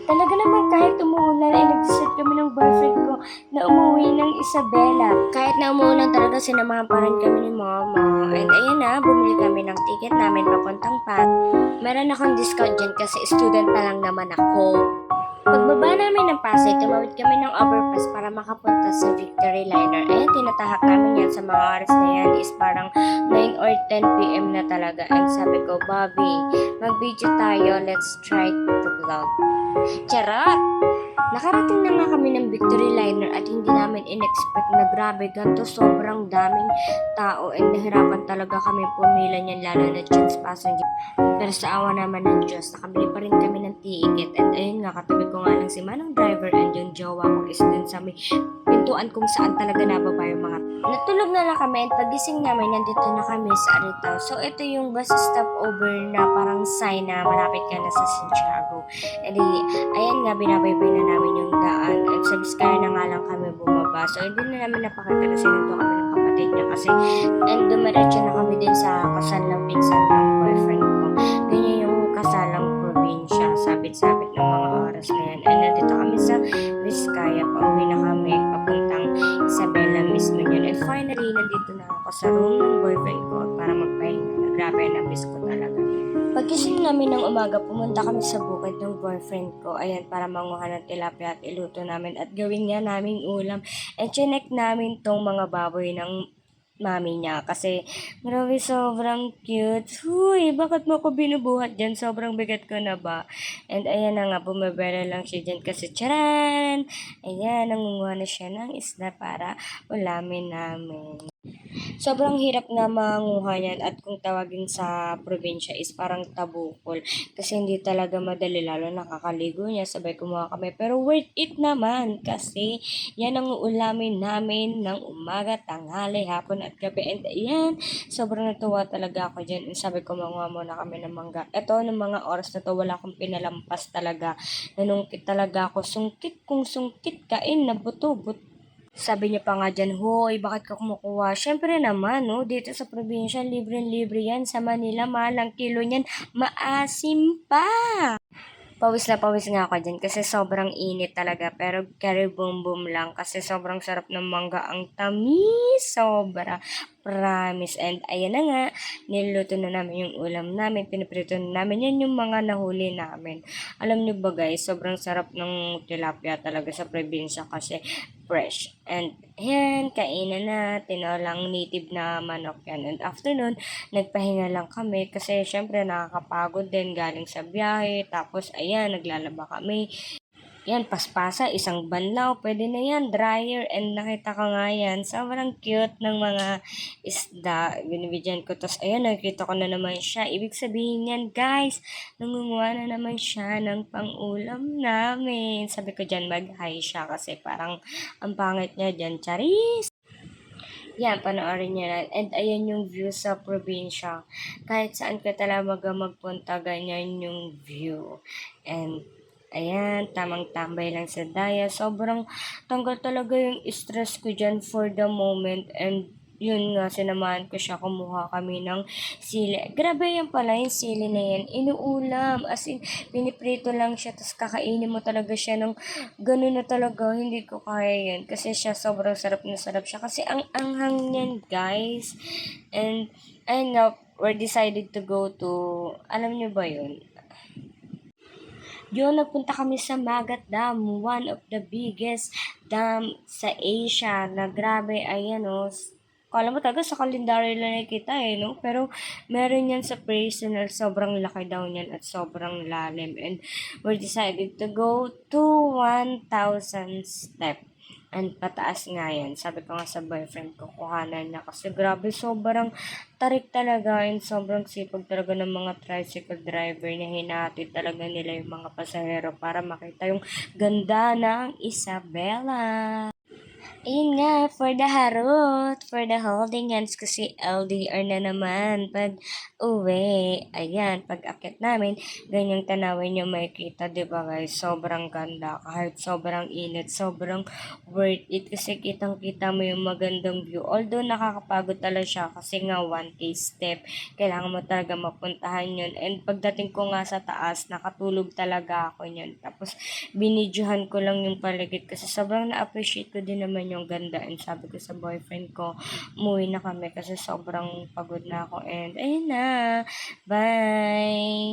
Talaga naman kahit umuulan ay nag-decide kami ng boyfriend ko na umuwi ng Isabela. Kahit na umuulan talaga sinamahan pa rin kami ni mama. And ayun na, bumili kami ng ticket namin papuntang Pat. Meron akong discount dyan kasi student pa lang naman ako. Pagbaba namin ng Pasay, tumawid kami ng overpass para makapunta sa Victory Liner. Ayan, tinatahak namin yan sa mga oras na yan is parang 9 or 10 p.m. na talaga. And sabi ko, Bobby, mag-video tayo, let's try to vlog. Charot! Nakarating na nga kami ng Victory Liner at hindi namin in-expect na grabe ganito sobrang daming tao and nahirapan talaga kami pumila niyan lalo na chance passenger. Pero sa awa naman ng Diyos, nakabili pa rin kami ng ticket and ayun nga katabi ko nga lang si Manong driver and yung jowa ko is dun sa may pintuan kung saan talaga nababa yung mga natulog na lang kami and pagising namin nandito na kami sa Aritaw. So ito yung bus stopover na parang sign na malapit ka na sa Santiago. And ayan nga, binabaybay na namin yung daan. At sa Vizcaya na nga lang kami bumaba. So, hindi na namin napakita na sinundo kami ng kapatid niya kasi and dumiretso na kami din sa kasalang pinsan ng boyfriend ko. Ganyan yung kasalang probinsya. Sabit-sabit ng mga oras na yan. And nandito kami sa Vizcaya. Pauwi na kami papuntang Isabela mismo yun. And finally, nandito na ako sa room ng boyfriend ko para magpahinga. Grabe, na-miss ko talaga. Pagkising namin ng umaga, pumunta kami sa bukid ng boyfriend ko. Ayan, para manguha ng tilapia at iluto namin at gawin nga naming ulam. And chinek namin tong mga baboy ng mami niya kasi grabe sobrang cute. Huy, bakit mo ko binubuhat dyan? Sobrang bigat ko na ba? And ayan na nga, bumabera lang siya dyan kasi charan! Ayan, nangunguha na siya ng isda para ulamin namin. Sobrang hirap nga manguha yan at kung tawagin sa probinsya is parang tabukol kasi hindi talaga madali lalo nakakaligo niya sabay kumuha kami pero worth it naman kasi yan ang uulamin namin ng umaga, tanghali, hapon at gabi and ayan, sobrang natuwa talaga ako dyan and sabi ko manguha muna kami ng mangga. Eto, ng mga oras na to wala akong pinalampas talaga, nanungkit talaga ako, sungkit kung sungkit kain na buto, sabi niya pa nga dyan, hoy, bakit ka kumukuha? Siyempre naman, no, dito sa probinsya, libre-libre yan. Sa Manila, mahal ang kilo niyan, maasim pa. Pawis na pawis nga ako dyan kasi sobrang init talaga. Pero carry boom boom lang kasi sobrang sarap ng mangga. Ang tamis, sobra. Promise. And ayan na nga, niluto na namin yung ulam namin. Piniprito na namin. Yan yung mga nahuli namin. Alam nyo ba guys, sobrang sarap ng tilapia talaga sa probinsya kasi fresh. And yan, kainan na. Tinolang native na manok yan. And after nun, nagpahinga lang kami kasi syempre nakakapagod din galing sa biyahe. Tapos ayan, naglalaba kami. Yan, paspasa, isang banlaw, pwede na yan, dryer, and nakita ko nga yan, sobrang cute ng mga isda, binibigyan ko, tapos ayan, nakita ko na naman siya, ibig sabihin yan, guys, nangunguha na naman siya ng pang-ulam namin, sabi ko dyan, mag-hi siya, kasi parang, ang pangit niya dyan, charis! Yan, panoorin niyo na. And ayan yung view sa probinsya. Kahit saan ka talaga magpunta, ganyan yung view. And ayan, tamang tambay lang sa daya. Sobrang tanggal talaga yung stress ko dyan for the moment. And yun nga, sinamahan ko siya, kumuha kami ng sili. Grabe yan pala, yung sili na yan. Inuulam, as in, piniprito lang siya, tapos kakainin mo talaga siya ng gano'n na talaga, hindi ko kaya yan. Kasi siya, sobrang sarap na sarap siya. Kasi ang anghang niyan, guys. And, ayun nga, we're decided to go to, alam niyo ba yun? Yun, nagpunta kami sa Magat Dam, one of the biggest dam sa Asia na grabe, ayan o, kala mo talaga sa kalendaryo lang nakikita no? Pero meron yan sa personal, sobrang laki daw niyan at sobrang lalim. And we decided to go to 1,000 step. And pataas nga yan. Sabi ko nga sa boyfriend ko, kuhanan niya. Kasi grabe, sobrang tarik talaga. And sobrang sipag talaga ng mga tricycle driver na hinatid talaga nila yung mga pasahero para makita yung ganda ng Isabela. Ayun nga, for the harot, for the holding hands kasi LDR na naman pag uwi. Ayan, pag akit namin, ganyang tanawin yung makikita, di ba guys? Sobrang ganda, kahit sobrang init, sobrang worth it kasi kitang-kita mo yung magandang view. Although nakakapagod talaga siya kasi nga 1K step, kailangan mo talaga mapuntahan yun. And pagdating ko nga sa taas, nakatulog talaga ako yun. Tapos, binidyohan ko lang yung paligid kasi sobrang na-appreciate ko din naman yung ganda and sabi ko sa boyfriend ko, umuwi na kami kasi sobrang pagod na ako and ayun na, bye!